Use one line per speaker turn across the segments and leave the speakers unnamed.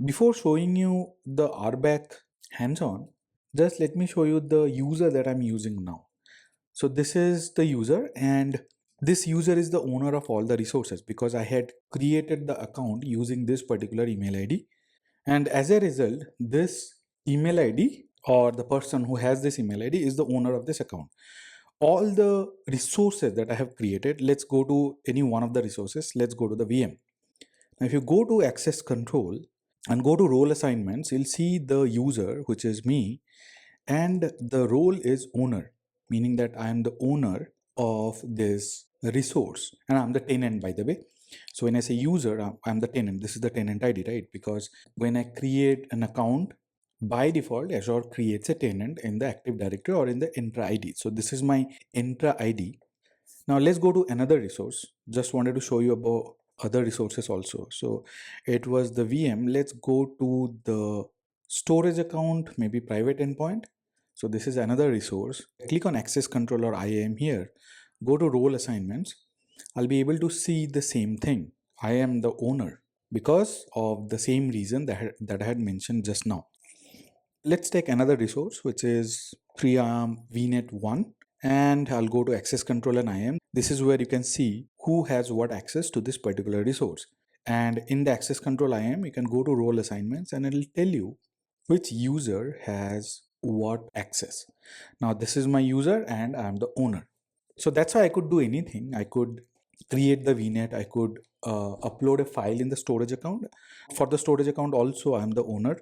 Before showing you the RBAC hands-on, just let me show you the user that I'm using now. So this is the user, and this user is the owner of all the resources because I had created the account using this particular email ID. And as a result, this email ID or the person who has this email ID is the owner of this account. All the resources that I have created, let's go to any one of the resources. Let's go to the VM. Now, if you go to access control and go to role assignments, you'll see the user, which is me, and the role is owner, meaning that I am the owner of this resource and I'm the tenant, by the way. So when I say user, I'm the tenant. This is the tenant ID, right? Because when I create an account, by default, Azure creates a tenant in the Active Directory or in the Entra ID. So this is my Entra ID. Now let's go to another resource. Just wanted to show you about other resources also. So it was the VM. Let's go to the storage account, maybe private endpoint. So this is another resource. Click on access control or IAM here. Go to role assignments. I'll be able to see the same thing. I am the owner because of the same reason that I had mentioned just now. Let's take another resource, which is 3IAM VNet 1, and I'll go to access control and IAM. This is where you can see who has what access to this particular resource. And in the access control IAM, you can go to role assignments and it'll tell you which user has what access. Now, this is my user and I'm the owner. So that's how I could do anything. I could create the VNet, I could upload a file in the storage account. For the storage account also, I'm the owner.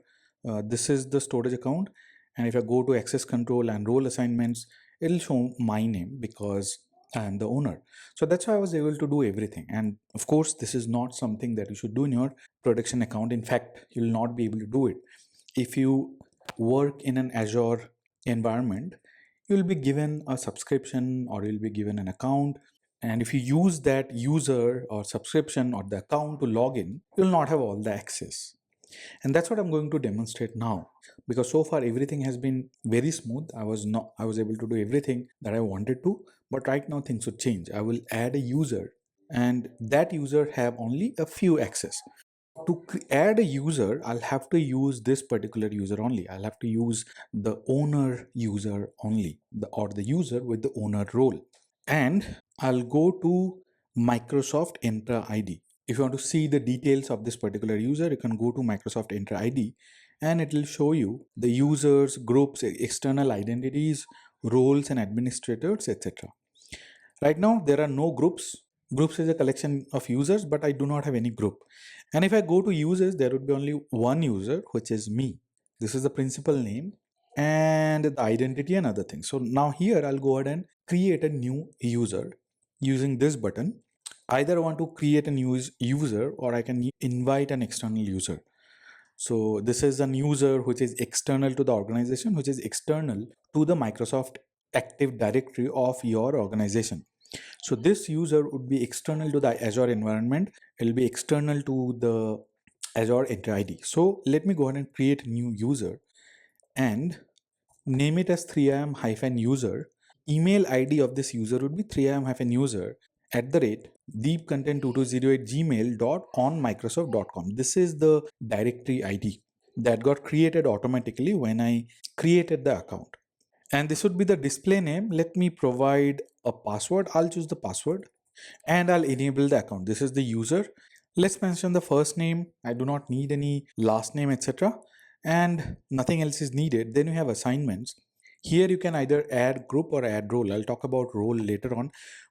This is the storage account, and if I go to access control and role assignments, it'll show my name because I am the owner. So that's how I was able to do everything. And of course, this is not something that you should do in your production account. In fact, you'll not be able to do it. If you work in an Azure environment, you'll be given a subscription or you'll be given an account. And if you use that user or subscription or the account to log in, you'll not have all the access. And that's what I'm going to demonstrate now, because so far everything has been very smooth. I was able to do everything that I wanted to, but right now things would change. I will add a user and that user have only a few access. To add a user, I'll have to use this particular user only. I'll have to use the owner user only, or the user with the owner role. And I'll go to Microsoft Entra ID. If you want to see the details of this particular user, you can go to Microsoft Entra ID and it will show you the users, groups, external identities, roles and administrators, etc. Right now, there are no groups. Groups is a collection of users, but I do not have any group. And if I go to users, there would be only one user, which is me. This is the principal name and the identity and other things. So now here I'll go ahead and create a new user using this button. Either I want to create a new user or I can invite an external user. So this is an user which is external to the organization, which is external to the Microsoft Active Directory of your organization. So this user would be external to the Azure environment. It will be external to the Azure Enter ID. So let me go ahead and create a new user and name it as 3im-user. Email ID of this user would be 3im-user at the rate deepcontent2208gmail.onmicrosoft.com. This is the directory ID that got created automatically when I created the account. And this would be the display name. Let me provide a password. I'll choose the password and I'll enable the account. This is the user. Let's mention the first name. I do not need any last name, etc. And nothing else is needed. Then we have assignments. Here you can either add group or add role. I'll talk about role later on.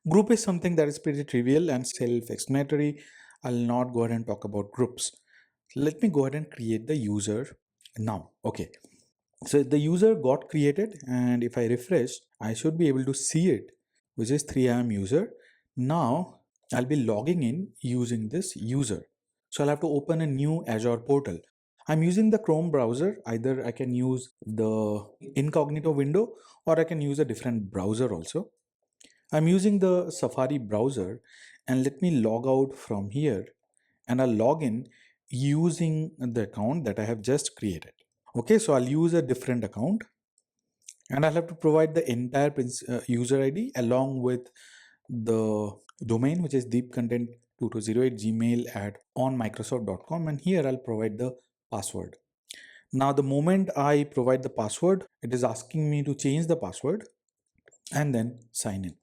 Group is something that is pretty trivial and self-explanatory. I'll not go ahead and talk about groups. Let me go ahead and create the user now. Okay. So the user got created, and if I refresh, I should be able to see it, which is 3IM user. Now I'll be logging in using this user. So I'll have to open a new Azure portal. I'm using the Chrome browser. Either I can use the incognito window or I can use a different browser also. I'm using the Safari browser, and let me log out from here and I'll log in using the account that I have just created. Okay, so I'll use a different account and I'll have to provide the entire user ID along with the domain, which is deepcontent2208gmail@onmicrosoft.com, and here I'll provide the password. Now, the moment I provide the password, it is asking me to change the password and then sign in.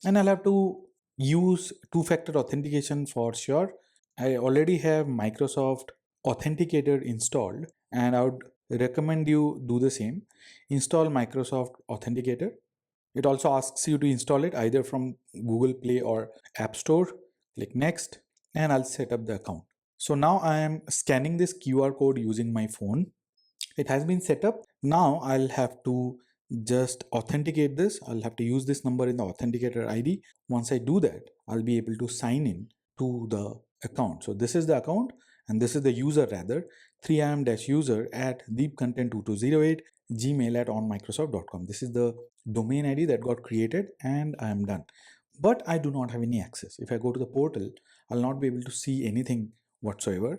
And I'll have to use two-factor authentication for sure. I already have Microsoft Authenticator installed, and I would recommend you do the same. Install Microsoft Authenticator. It also asks you to install it either from Google Play or App Store. Click next, and I'll set up the account. So now I am scanning this QR code using my phone. It has been set up. Now I'll have to just authenticate this. I'll have to use this number in the authenticator ID. Once I do that, I'll be able to sign in to the account. So this is the account and this is the user rather, 3im-user at deepcontent2208 gmail at onmicrosoft.com. This is the domain ID that got created and I am done. But I do not have any access. If I go to the portal, I'll not be able to see anything whatsoever.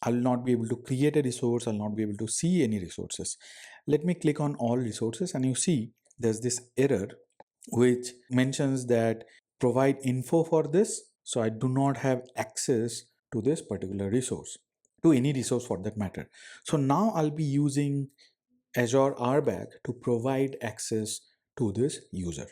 I'll not be able to create a resource. I'll not be able to see any resources. Let me click on all resources and you see there's this error which mentions that provide info for this. So I do not have access to this particular resource, to any resource for that matter. So now I'll be using Azure RBAC to provide access to this user.